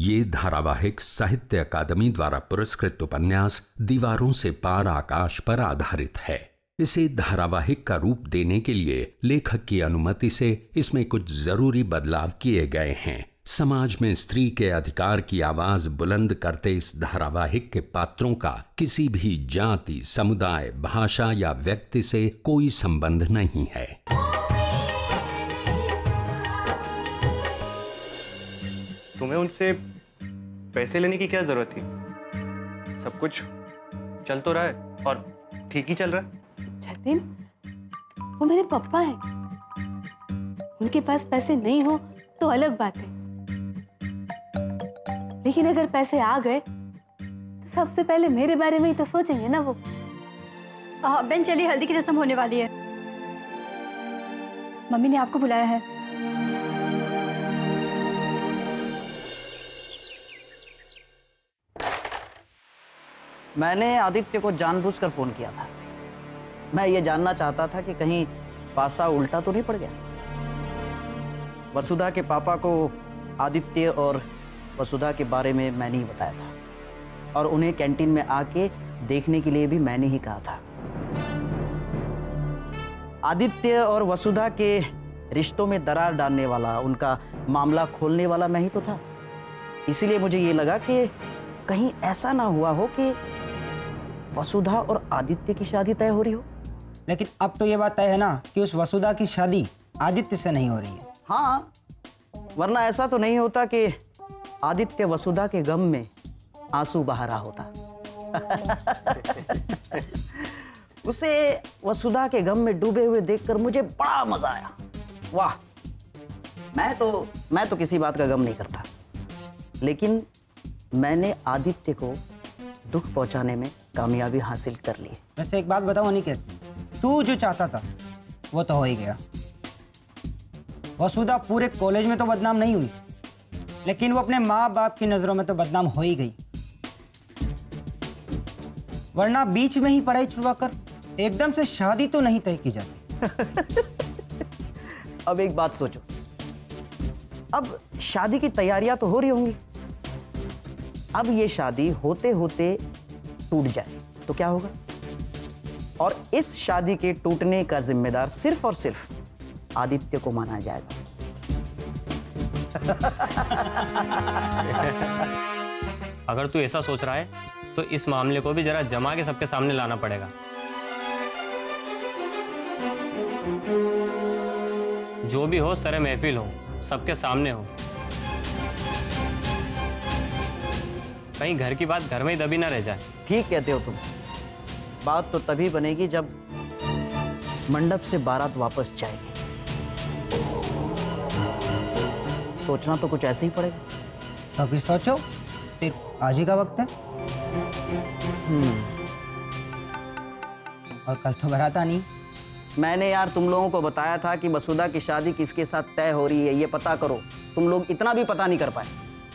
ये धारावाहिक साहित्य अकादमी द्वारा पुरस्कृत उपन्यास दीवारों से पार आकाश पर आधारित है। इसे धारावाहिक का रूप देने के लिए लेखक की अनुमति से इसमें कुछ जरूरी बदलाव किए गए हैं। समाज में स्त्री के अधिकार की आवाज बुलंद करते इस धारावाहिक के पात्रों का किसी भी जाति, समुदाय, भाषा या व्यक्ति से कोई संबंध नहीं है। तुम्हें उनसे पैसे लेने की क्या जरूरत थी? सब कुछ चल तो रहा है और ठीक ही चल रहा है। जतिन, वो मेरे पापा हैं। उनके पास पैसे नहीं हो तो अलग बात है, लेकिन अगर पैसे आ गए तो सबसे पहले मेरे बारे में ही तो सोचेंगे ना वो। बेन चलिए, हल्दी की रस्म होने वाली है। मम्मी ने आपको बुलाया है। मैंने आदित्य को जानबूझकर फोन किया था। मैं ये जानना चाहता था कि कहीं पासा उल्टा तो नहीं पड़ गया। वसुधा के पापा को आदित्य और वसुधा के बारे में मैंने ही बताया था और उन्हें कैंटीन में आके देखने के लिए भी मैंने ही कहा था। आदित्य और वसुधा के रिश्तों में दरार डालने वाला, उनका मामला खोलने वाला मैं ही तो था। इसीलिए मुझे ये लगा कि कहीं ऐसा ना हुआ हो कि वसुधा और आदित्य की शादी तय हो रही हो। लेकिन अब तो ये बात तय है ना कि उस वसुधा की शादी आदित्य से नहीं हो रही है। हाँ, वरना ऐसा तो नहीं होता कि आदित्य वसुधा के गम में आंसू बहा रहा होता। उसे वसुधा के गम में डूबे हुए देखकर मुझे बड़ा मजा आया। वाह, मैं तो किसी बात का गम नहीं करता, लेकिन मैंने आदित्य को दुख पहुंचाने में कामयाबी हासिल कर ली। वैसे एक बात बताओ अनिकेत, तू जो चाहता था वो तो हो ही गया। वसुधा पूरे कॉलेज में तो बदनाम नहीं हुई, लेकिन वो अपने माँ बाप की नजरों में तो बदनाम हो ही गई। वरना बीच में ही पढ़ाई छुड़वाकर एकदम से शादी तो नहीं तय की जाती। अब एक बात सोचो, अब शादी की तैयारियां तो हो रही होंगी। अब ये शादी होते होते टूट जाए तो क्या होगा? और इस शादी के टूटने का जिम्मेदार सिर्फ और सिर्फ आदित्य को माना जाएगा। अगर तू ऐसा सोच रहा है तो इस मामले को भी जरा जमा के सबके सामने लाना पड़ेगा। जो भी हो सरे महफिल हो, सबके सामने हो। कहीं घर की बात घर में ही दबी ना रह जाए। ठीक कहते हो तुम। बात तो तभी बनेगी जब मंडप से बारात वापस जाएगी। सोचना तो कुछ ऐसे ही पड़ेगा। तो अभी सोचो, सिर्फ आज ही का वक्त है। और कल तो बारात आनी। मैंने यार तुम लोगों को बताया था कि वसुधा की शादी किसके साथ तय हो रही है, ये पता करो। तुम लोग इतना भी पता नहीं कर पाए।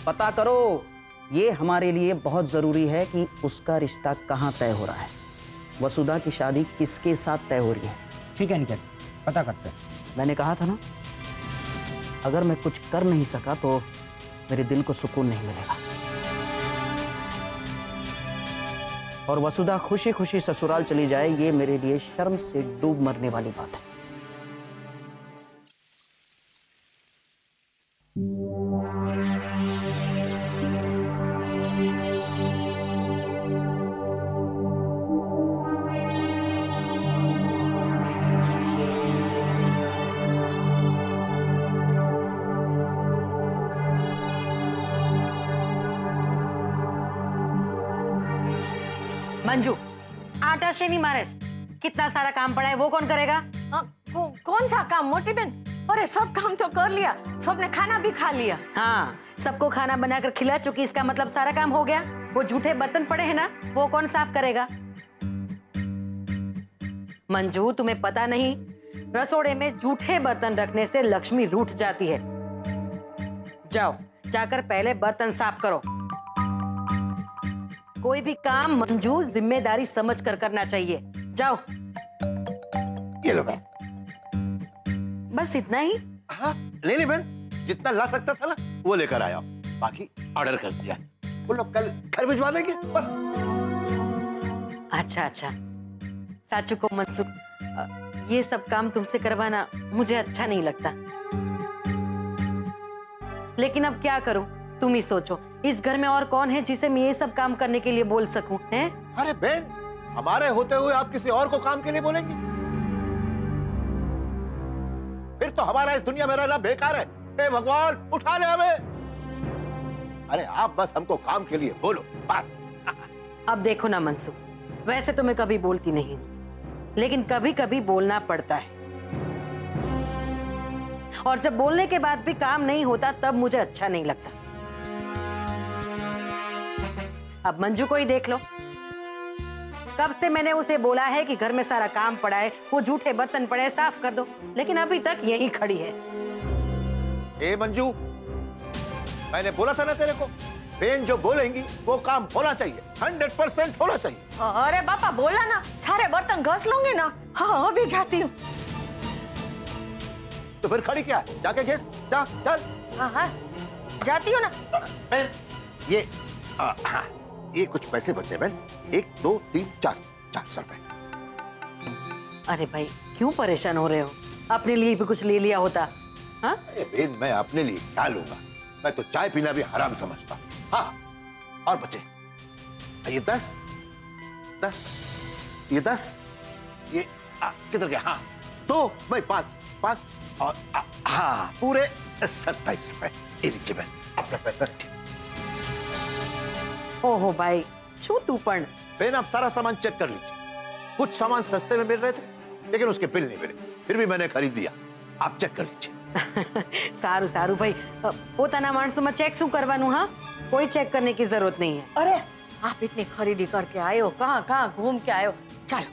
पता करो, ये हमारे लिए बहुत जरूरी है कि उसका रिश्ता कहाँ तय हो रहा है, वसुधा की शादी किसके साथ तय हो रही है। ठीक है निकल, पता करते हैं। मैंने कहा था ना, अगर मैं कुछ कर नहीं सका तो मेरे दिल को सुकून नहीं मिलेगा। और वसुधा खुशी खुशी ससुराल चली जाए, ये मेरे लिए शर्म से डूब मरने वाली बात है। मंजू, आटा से नहीं मारे, कितना सारा काम पड़ा है वो कौन करेगा? कौन सा काम मोटी बहन? अरे सब काम तो कर लिया, सबने खाना भी खा लिया। हाँ, सबको खाना बनाकर खिला चुकी, इसका मतलब सारा काम हो गया। वो जूठे बर्तन पड़े हैं ना, वो कौन साफ करेगा? मंजू, तुम्हें पता नहीं, रसोड़े में जूठे बर्तन रखने से लक्ष्मी रूठ जाती है। जाओ, जाकर पहले बर्तन साफ करो। कोई भी काम मंजू जिम्मेदारी समझकर करना चाहिए। जाओ। ये लो बहन। बस इतना ही? हाँ, ले ले बहन, जितना ला सकता था ना वो लेकर आया। बाकी ऑर्डर कर दिया, वो लोग कल घर भिजवा देंगे बस। अच्छा अच्छा, साचू को मनसुख, ये सब काम तुमसे करवाना मुझे अच्छा नहीं लगता, लेकिन अब क्या करूं, तुम ही सोचो, इस घर में और कौन है जिसे मैं ये सब काम करने के लिए बोल सकूं, हैं? अरे बहन, हमारे होते हुए आप किसी और को काम के लिए बोलेंगे? फिर तो हमारा इस दुनिया में रहना बेकार है। हे भगवान, उठा ले हमें। अरे आप बस हमको काम के लिए बोलो बस। अब देखो ना मनसुख, वैसे तो मैं कभी बोलती नहीं हूं, लेकिन कभी कभी बोलना पड़ता है, और जब बोलने के बाद भी काम नहीं होता तब मुझे अच्छा नहीं लगता। अब मंजू को ही देख लो, कब से मैंने उसे बोला है कि घर में सारा काम पड़ा है, वो जूठे बर्तन पड़े हैं, साफ कर दो, लेकिन अभी तक यही खड़ी है। ए मंजू, मैंने बोला था ना तेरे को, बहन जो बोलेंगी वो काम होना चाहिए, 100% होना चाहिए। अरे पापा बोला ना, सारे बर्तन घस लूंगी ना। हाँ अभी जाती हूँ। तो फिर खड़ी क्या है, जाके घिस, जा चल। हाँ हाँ जाती हूँ ना। बहन ये हाँ, ये कुछ पैसे बचे बहन, 1 2 3 4 रुपए। अरे भाई क्यों परेशान हो रहे हो, अपने लिए भी कुछ ले लिया होता। हाँ बहन, मैं अपने लिए क्या लूंगा, मैं तो चाय पीना भी हराम समझता। हाँ और बचे ये 10 ये 10 ये किधर गया? हाँ 2 मैं 5 और हाँ पूरे 27 रुपए। ये लीजिए बहन अपना पैसा। ओहो भाई, शू तू पण? बहन आप सारा सामान चेक कर लीजिए, कुछ सामान सस्ते में मिल रहे थे लेकिन उसके बिल नहीं मिले, फिर भी मैंने खरीद लिया, आप चेक कर लीजिए। सारू सारू भाई, પોતાના માણસોમાં ચેક શું કરવાનું? હા, કોઈ ચેક करने की जरूरत नहीं है। अरे आप इतनी खरीदी करके आए हो, कहाँ कहाँ घूम के आए हो, चलो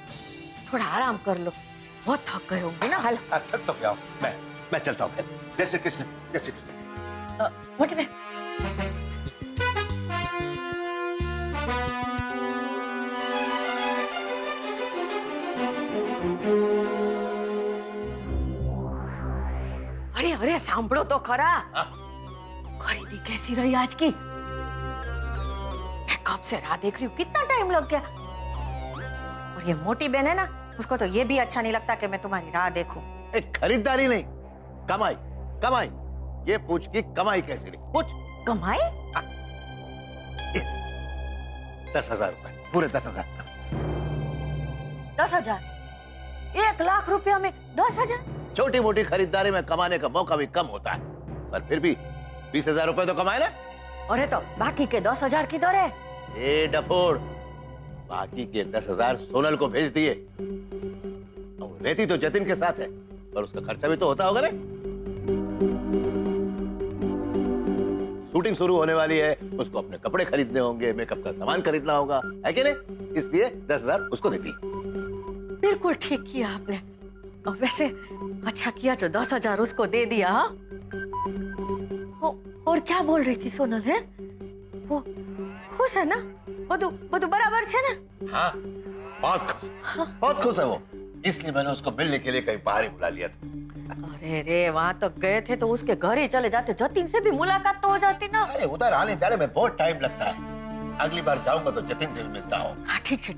थोड़ा आराम कर लो, बहुत थक गए होंगे ना। हाल थक तो गया हूं, मैं चलता हूँ। जय श्री कृष्ण, जय श्री कृष्ण। मोटी बहन, अरे अरे सांभळो तो खरा, खरीदी कैसी रही आज की? मैं कब से राह देख रही हूँ, कितना टाइम लग गया। और ये मोटी बहन है ना, उसको तो ये भी अच्छा नहीं लगता कि मैं तुम्हारी राह देखूं। खरीदारी नहीं, कमाई कमाई, ये पूछ की कमाई कैसी रही? कुछ कमाई? 10,000 रुपए, पूरे 10,000। 10,000? 1 लाख रुपया में 10,000? छोटी मोटी खरीदारी में कमाने का मौका भी कम होता है, पर फिर भी 20,000 रुपए तो कमाए ना। अरे तो बाकी के 10,000 किधर है? ए डफोड़, बाकी के 10,000 सोनल को भेज दिए। रहती तो जतिन के साथ है, पर उसका खर्चा भी तो होता होगा ना। शूटिंग शुरू होने वाली है, उसको अपने कपड़े खरीदने होंगे, मेकअप का सामान खरीदना होगा, है कि नहीं? इसलिए 10,000 उसको देती। बिल्कुल ठीक किया आपने, और वैसे अच्छा किया जो 10,000 उसको दे दिया। और क्या बोल रही थी सोनल? है वो खुश है ना? બધું बराबर है ना? हाँ बहुत खुश, बहुत खुश है वो, इसलिए मैंने उसको मिलने के लिए कहीं बाहर ही बुला लिया था। अरे रे, वहां तो गए थे तो उसके घर ही चले जाते, जतिन से भी मुलाकात तो हो जाती ना। अरे उधर आने जाने में बहुत टाइम लगता है, अगली बार जाऊंगा तो जतिन से भी मिलता हूँ। हाँ ठीक है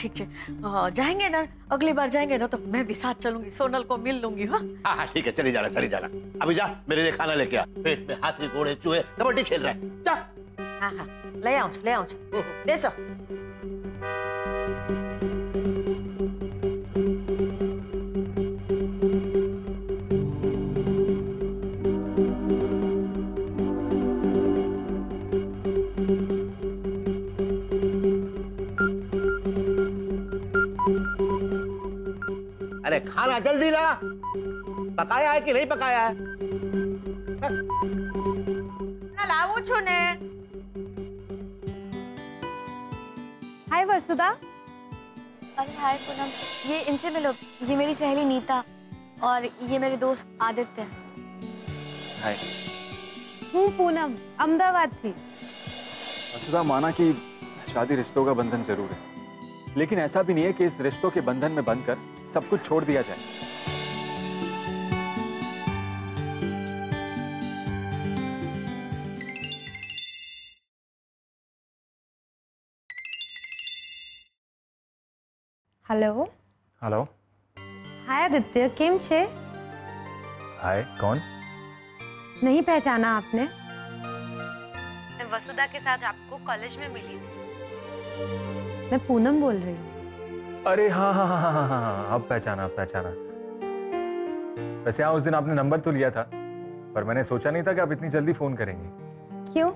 जाएंगे ना, अगली बार जाएंगे ना तो मैं भी साथ चलूंगी, सोनल को मिल लूंगी। हाँ ठीक है, चली जाना। अभी जा मेरे लिए खाना लेके आ, पेट में हाथी घोड़े चूहे कबड्डी खेल रहे हैं, जा। हाँ ले आऊं देसो। अरे खाना जल्दी ला, पकाया है कि नहीं पकाया है? लावू छू ने। हाय वसुधा। अरे हाय पूनम, ये इनसे मिलो, ये मेरी सहेली नीता और ये मेरे दोस्त आदित्य। हाय। हूँ पूनम, अहमदाबाद थी। वसुधा, माना कि शादी रिश्तों का बंधन जरूर है, लेकिन ऐसा भी नहीं है कि इस रिश्तों के बंधन में बंधकर सब कुछ छोड़ दिया जाए। Hello hello. हाय आदित्य, केम छे? हाय, कौन? नहीं पहचाना आपने? मैं वसुधा के साथ आपको कॉलेज में मिली थी। मैं पूनम बोल रही हूँ। अरे हाँ हाँ हाँ हाँ हाँ हाँ, अब पहचाना, अब पहचाना। वैसे हाँ, उस दिन आपने नंबर तो लिया था, पर मैंने सोचा नहीं था कि आप इतनी जल्दी फोन करेंगी। क्यों,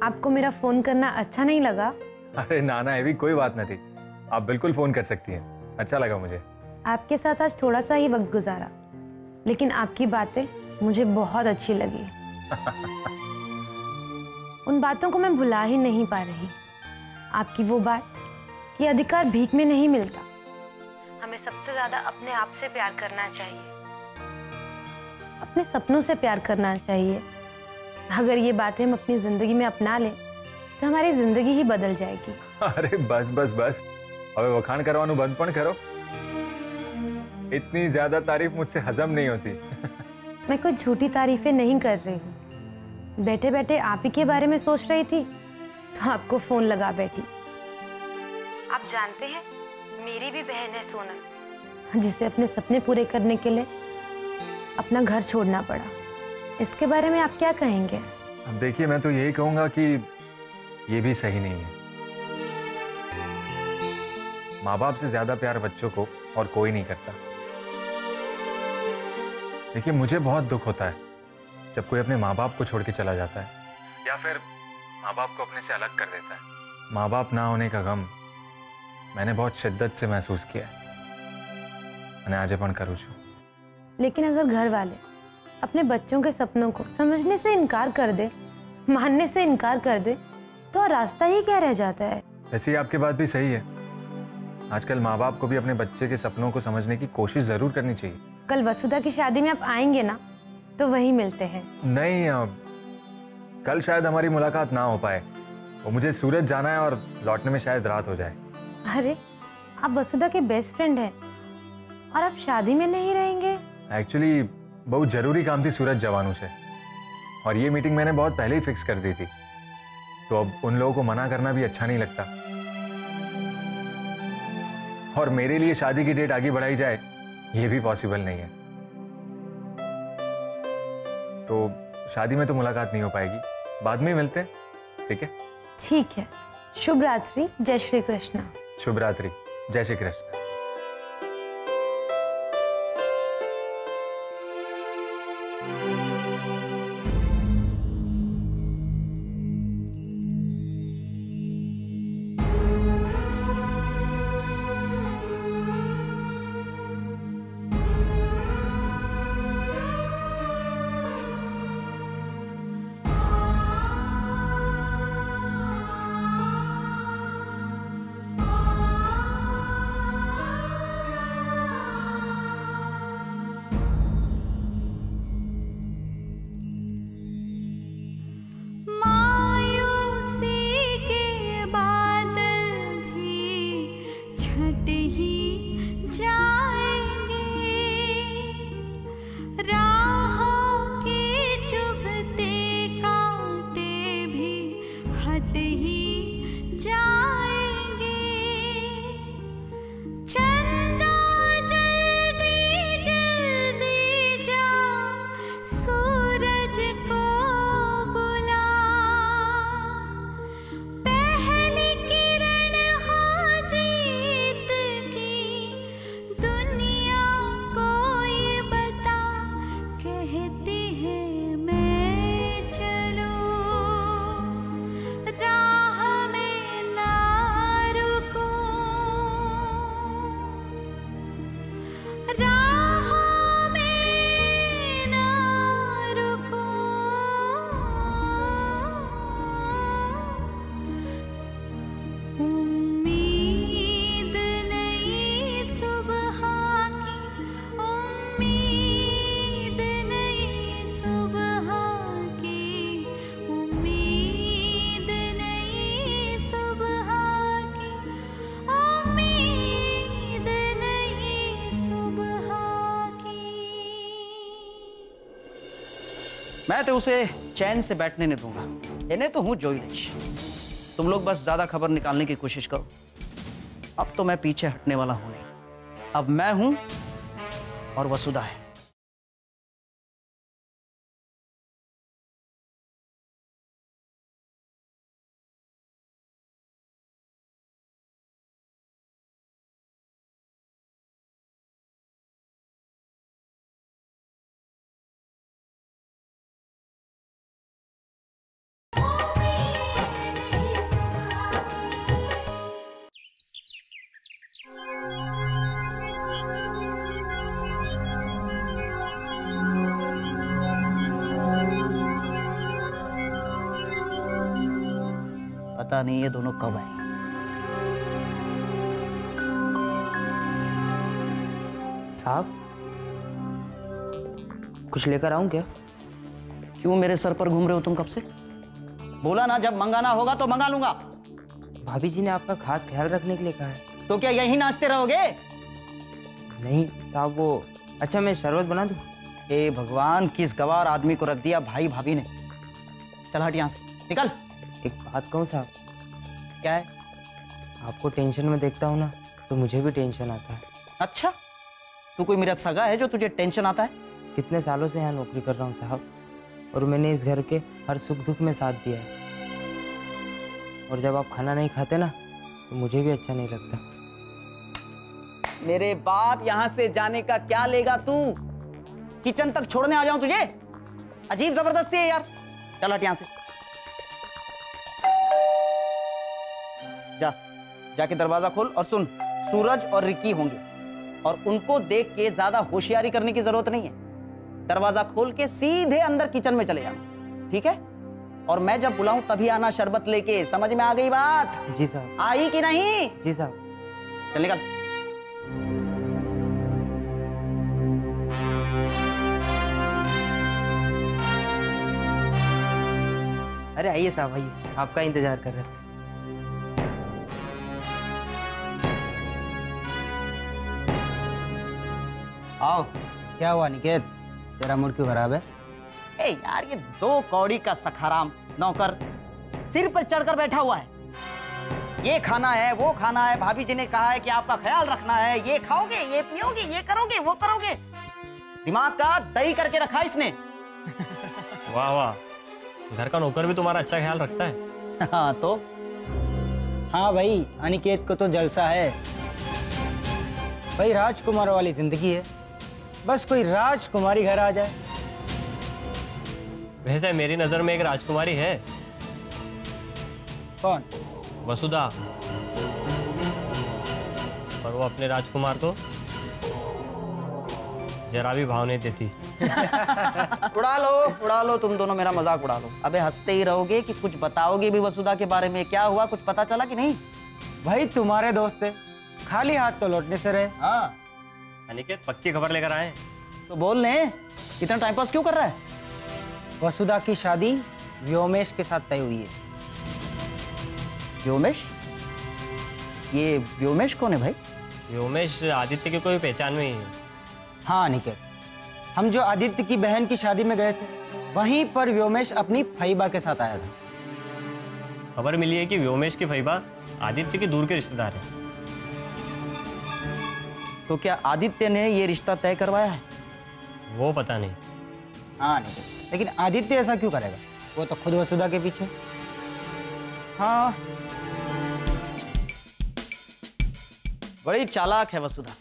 आपको मेरा फोन करना अच्छा नहीं लगा? अरे ना ना, ऐसी कोई बात नहीं थी, आप बिल्कुल फोन कर सकती हैं, अच्छा लगा मुझे। आपके साथ आज थोड़ा सा ही वक्त गुजारा, लेकिन आपकी बातें मुझे बहुत अच्छी लगी। उन बातों को मैं भुला ही नहीं पा रही। आपकी वो बात कि अधिकार भीख में नहीं मिलता, हमें सबसे ज्यादा अपने आप से प्यार करना चाहिए, अपने सपनों से प्यार करना चाहिए। अगर ये बातें हम अपनी जिंदगी में अपना लें तो हमारी जिंदगी ही बदल जाएगी। अरे बस बस बस, अब वखाण करवानू बंद पण करो, इतनी ज्यादा तारीफ मुझसे हजम नहीं होती। मैं कोई झूठी तारीफें नहीं कर रही हूँ। बैठे बैठे आप ही के बारे में सोच रही थी तो आपको फोन लगा बैठी। आप जानते हैं, मेरी भी बहन है सोनल, जिसे अपने सपने पूरे करने के लिए अपना घर छोड़ना पड़ा। इसके बारे में आप क्या कहेंगे? अब देखिए, मैं तो यही कहूंगा कि ये भी सही नहीं है। माँ बाप से ज्यादा प्यार बच्चों को और कोई नहीं करता। देखिए, मुझे बहुत दुख होता है जब कोई अपने माँ बाप को छोड़ के चला जाता है, या फिर माँ बाप को अपने से अलग कर देता है। माँ बाप ना होने का गम मैंने बहुत शिद्दत से महसूस किया है, मैंने आज पण करूँ छू। लेकिन अगर घर वाले अपने बच्चों के सपनों को समझने से इनकार कर दे, मानने से इनकार कर दे, तो रास्ता ही क्या रह जाता है? वैसे ही आपकी बात भी सही है। आजकल माँ बाप को भी अपने बच्चे के सपनों को समझने की कोशिश जरूर करनी चाहिए। कल वसुधा की शादी में आप आएंगे ना, तो वहीं मिलते हैं। नहीं, कल शायद हमारी मुलाकात ना हो पाए, वो मुझे सूरत जाना है और लौटने में शायद रात हो जाए। अरे, आप वसुधा के बेस्ट फ्रेंड हैं और आप शादी में नहीं रहेंगे? एक्चुअली बहुत जरूरी काम थी सूरत जवानों से, और ये मीटिंग मैंने बहुत पहले ही फिक्स कर दी थी, तो अब उन लोगों को मना करना भी अच्छा नहीं लगता। और मेरे लिए शादी की डेट आगे बढ़ाई जाए, ये भी पॉसिबल नहीं है। तो शादी में तो मुलाकात नहीं हो पाएगी, बाद में मिलते हैं, ठीक है? ठीक है। शुभ रात्रि, जय श्री कृष्ण। शुभ रात्रि, जय श्री कृष्ण। मैं तो उसे चैन से बैठने नहीं दूंगा। इन्हें तो हूं जोइलिश। तुम लोग बस ज्यादा खबर निकालने की कोशिश करो। अब तो मैं पीछे हटने वाला हूं नहीं। अब मैं हूं और वसुधा है। पता नहीं ये दोनों कब आए। साहब, कुछ लेकर आऊं क्या? क्यों मेरे सर पर घूम रहे हो तुम कब से? बोला ना जब मंगाना होगा तो मंगा लूंगा। भाभी जी ने आपका खास ख्याल रखने के लिए कहा है। तो क्या यहीं नाचते रहोगे? नहीं साहब, वो अच्छा मैं शरबत बना दूं? हे भगवान, किस गवार आदमी को रख दिया भाई भाभी ने। चल हट यहाँ से, निकल। एक बात कहूं साहब? क्या है? आपको टेंशन में देखता हूं ना तो मुझे भी टेंशन आता है। अच्छा, तू कोई मेरा सगा है जो तुझे टेंशन आता है? कितने सालों से यहाँ नौकरी कर रहा हूँ साहब, और मैंने इस घर के हर सुख दुख में साथ दिया है। और जब आप खाना नहीं खाते ना तो मुझे भी अच्छा नहीं लगता। मेरे बाप, यहाँ से जाने का क्या लेगा तू? किचन तक छोड़ने आ जाऊं तुझे? अजीब जबरदस्ती है यार। चल हट यहाँ से। जा, जाके दरवाजा खोल और सुन, सूरज और रिकी होंगे और उनको देख के ज्यादा होशियारी करने की जरूरत नहीं है। दरवाजा खोल के सीधे अंदर किचन में चले जाना, ठीक है? और मैं जब बुलाऊं तभी आना शरबत लेके। समझ में आ गई बात? जी साहब। आई कि नहीं? जी साहब। चल निकल। अरे आइए साहब, आइए, आपका इंतजार कर रहे थे। आओ। क्या हुआ निकेत, तेरा मूड क्यों खराब है? ए यार, ये दो कौड़ी का सखाराम नौकर सिर पर चढ़कर बैठा हुआ है। ये खाना है, वो खाना है, भाभी जी ने कहा है कि आपका ख्याल रखना है, ये खाओगे, ये पियोगे, ये करोगे, वो करोगे। दिमाग का दही करके रखा इसने। वाह वाह, घर का नौकर भी तुम्हारा अच्छा ख्याल रखता है। हाँ तो? हाँ भाई, अनिकेत को तो जलसा है भाई। राजकुमार वाली जिंदगी है, बस कोई राजकुमारी घर आ जाए। वैसे मेरी नजर में एक राजकुमारी है। कौन? वसुधा। पर वो अपने राजकुमार को जरा भी भाव नहीं देती। उड़ा लो तुम दोनों, मेरा मजाक उड़ा लो। अबे हंसते ही रहोगे कि कुछ बताओगे भी वसुधा के बारे में? क्या हुआ, कुछ पता चला कि नहीं? भाई तुम्हारे दोस्त है, खाली हाथ तो लौटने से रहे। हाँ, अनिकेत पक्की खबर लेकर आए। तो बोल ले, इतना टाइम पास क्यों कर रहा है? वसुधा की शादी व्योमेश के साथ तय हुई है। व्योमेश? ये व्योमेश कौन है भाई? व्योमेश आदित्य की कोई पहचान नहीं है। हाँ निकेत, हम जो आदित्य की बहन की शादी में गए थे वहीं पर व्योमेश अपनी फईबा के साथ आया था। खबर मिली है कि व्योमेश की फईबा आदित्य के दूर के रिश्तेदार है। तो क्या आदित्य ने ये रिश्ता तय करवाया है? वो पता नहीं। हाँ निकेत, लेकिन आदित्य ऐसा क्यों करेगा? वो तो खुद वसुधा के पीछे। हाँ, बड़ी चालाक है वसुधा।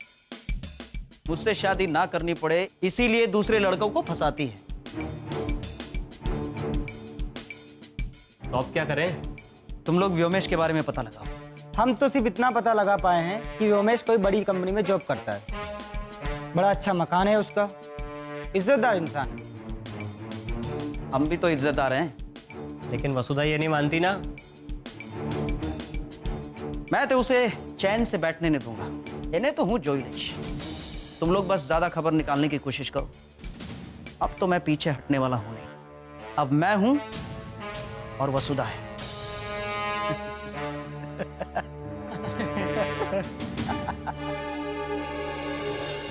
मुझसे शादी ना करनी पड़े इसीलिए दूसरे लड़कों को फंसाती है। तो अब क्या करें? तुम लोग व्योमेश के बारे में पता लगाओ। हम तो सिर्फ इतना पता लगा पाए हैं कि व्योमेश कोई बड़ी कंपनी में जॉब करता है, बड़ा अच्छा मकान है उसका, इज्जतदार इंसान है। हम भी तो इज्जतदार हैं। लेकिन वसुधा ये नहीं मानती ना। मैं तो उसे चैन से बैठने नहीं दूंगा। इन्हें तो हूं जोइलिश। तुम लोग बस ज्यादा खबर निकालने की कोशिश करो। अब तो मैं पीछे हटने वाला हूं नहीं। अब मैं हूं और वसुधा है।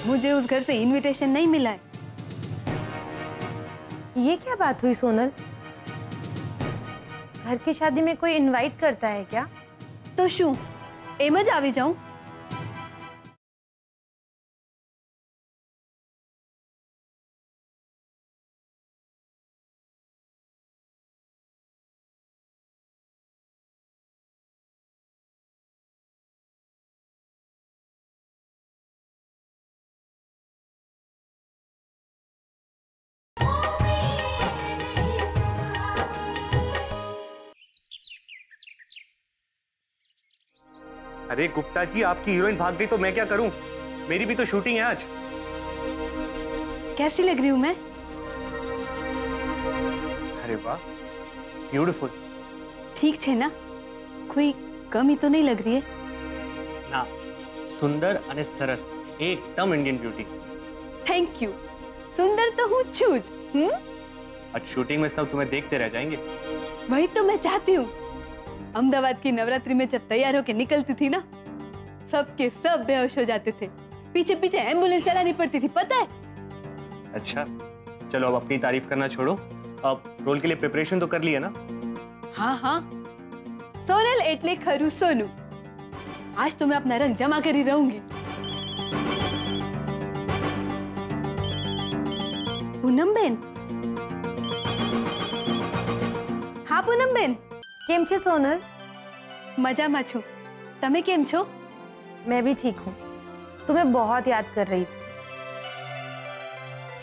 मुझे उस घर से इनविटेशन नहीं मिला है। ये क्या बात हुई सोनल? घर की शादी में कोई इनवाइट करता है क्या? तो शू एम ज આવી જાઉં? अरे गुप्ता जी, आपकी हीरोइन भाग गई तो मैं क्या करूं? मेरी भी तो शूटिंग है आज। कैसी लग रही हूं मैं? अरे वाह, ब्यूटीफुल। ठीक है ना? कोई कमी तो नहीं लग रही है ना? सुंदर अने सरस, एकदम इंडियन ब्यूटी। Thank you. सुंदर तो हूँ चूज। आज शूटिंग में सब तुम्हें देखते रह जाएंगे। वही तो मैं चाहती हूँ। अहमदाबाद की नवरात्रि में जब तैयार होके निकलती थी ना, सबके सब बेहोश हो जाते थे। पीछे पीछे एम्बुलेंस चलानी पड़ती थी, पता है? अच्छा, चलो अब अपनी तारीफ करना छोड़ो। अब रोल के लिए प्रिपरेशन तो कर लिया ना? हाँ हाँ, सोनल एटले खरू सोनू। आज तो मैं अपना रंग जमा कर ही रहूंगी। पूनम बेन। हाँ पूनम बेन, केम छे सोनल? मजाમાં છું। તમે કેમ છો? मैं भी ठीक हूँ। तुम्हें बहुत याद कर रही थी।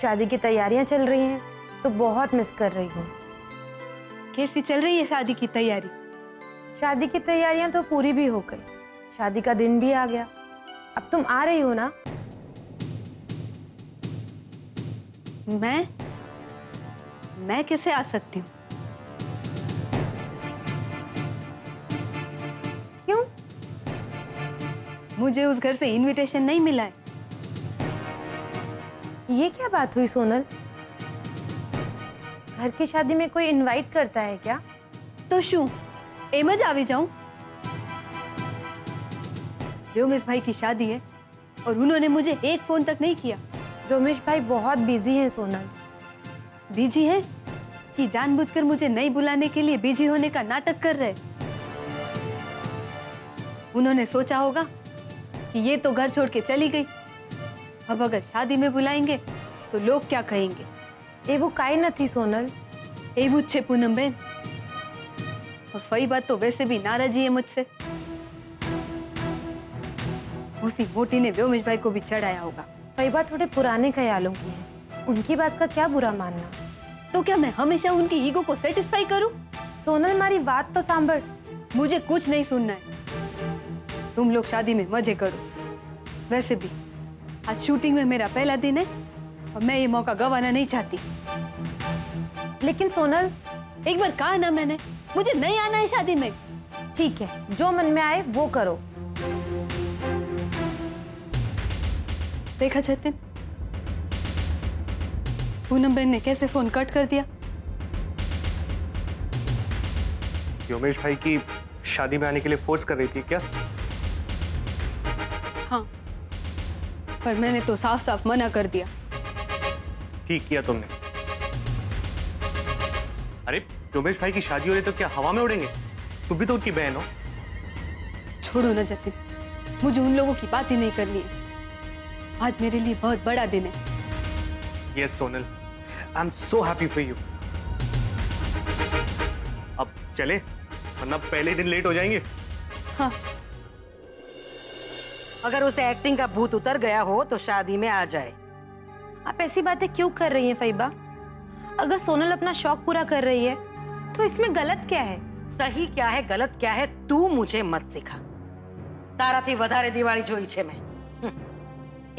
शादी की तैयारियां चल रही हैं तो बहुत मिस कर रही हूँ। कैसी चल रही है शादी की तैयारी? शादी की तैयारियां तो पूरी भी हो गई, शादी का दिन भी आ गया। अब तुम आ रही हो ना? मैं कैसे आ सकती हूँ? क्यों? मुझे उस घर से इनविटेशन नहीं मिला है। ये क्या बात हुई सोनल? घर की शादी में कोई इनवाइट करता है क्या? तो शू एम ज आवी जाऊं? व्योमेश भाई की शादी है और उन्होंने मुझे एक फोन तक नहीं किया। व्योमेश भाई बहुत बिजी हैं सोनल। बिजी है कि जानबूझकर मुझे नहीं बुलाने के लिए बिजी होने का नाटक कर रहे? उन्होंने सोचा होगा कि ये तो घर छोड़ के चली गई, अब अगर शादी में बुलाएंगे तो लोग क्या कहेंगे। एवं काई नहीं सोनल। एवं छे पूनम बेन। और फई बात तो वैसे भी नाराजी है मुझसे। उसी मोटी ने व्योमेश भाई को भी चढ़ाया होगा। फई बात थोड़े पुराने ख्यालों की है, उनकी बात का क्या बुरा मानना। तो क्या मैं हमेशा उनकी ईगो को सेटिस्फाई करूं? सोनल हमारी बात तो सांभर। मुझे कुछ नहीं सुनना है। तुम लोग शादी में मजे करो। वैसे भी आज शूटिंग में मेरा पहला दिन है और मैं ये मौका गंवाना नहीं चाहती। लेकिन सोनल, एक बार कहा ना मैंने, मुझे नहीं आना है शादी में। ठीक है, जो मन में आए वो करो। देखा जतिन, पूनम बेन ने कैसे फोन कट कर दिया। व्योमेश भाई की शादी में आने के लिए फोर्स कर रही थी क्या? हाँ, पर मैंने तो साफ साफ मना कर दिया। ठीक किया तुमने। अरे व्योमेश भाई की शादी हो रही तो क्या हवा में उड़ेंगे? तुम भी तो उनकी बहन हो। छोड़ो ना जतिन, मुझे उन लोगों की बात ही नहीं करनी है। आज मेरे लिए बहुत बड़ा दिन है। Yes, Sonal, I am so happy for you. अब चले, वरना पहले दिन लेट हो जाएंगे। हाँ। अगर उसे एक्टिंग का भूत उतर गया हो तो शादी में आ जाए। आप ऐसी बातें क्यों कर रही हैं फैबा? अगर सोनल अपना शौक पूरा कर रही है तो इसमें गलत क्या है? सही क्या है गलत क्या है तू मुझे मत सिखा। ताराथी वधारे दिवाली जोई छे मैं।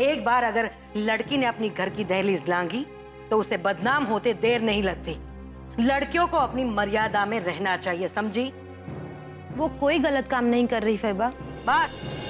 एक बार अगर लड़की ने अपनी घर की दहलीज लांगी तो उसे बदनाम होते देर नहीं लगती। लड़कियों को अपनी मर्यादा में रहना चाहिए, समझी? वो कोई गलत काम नहीं कर रही फैबा। बस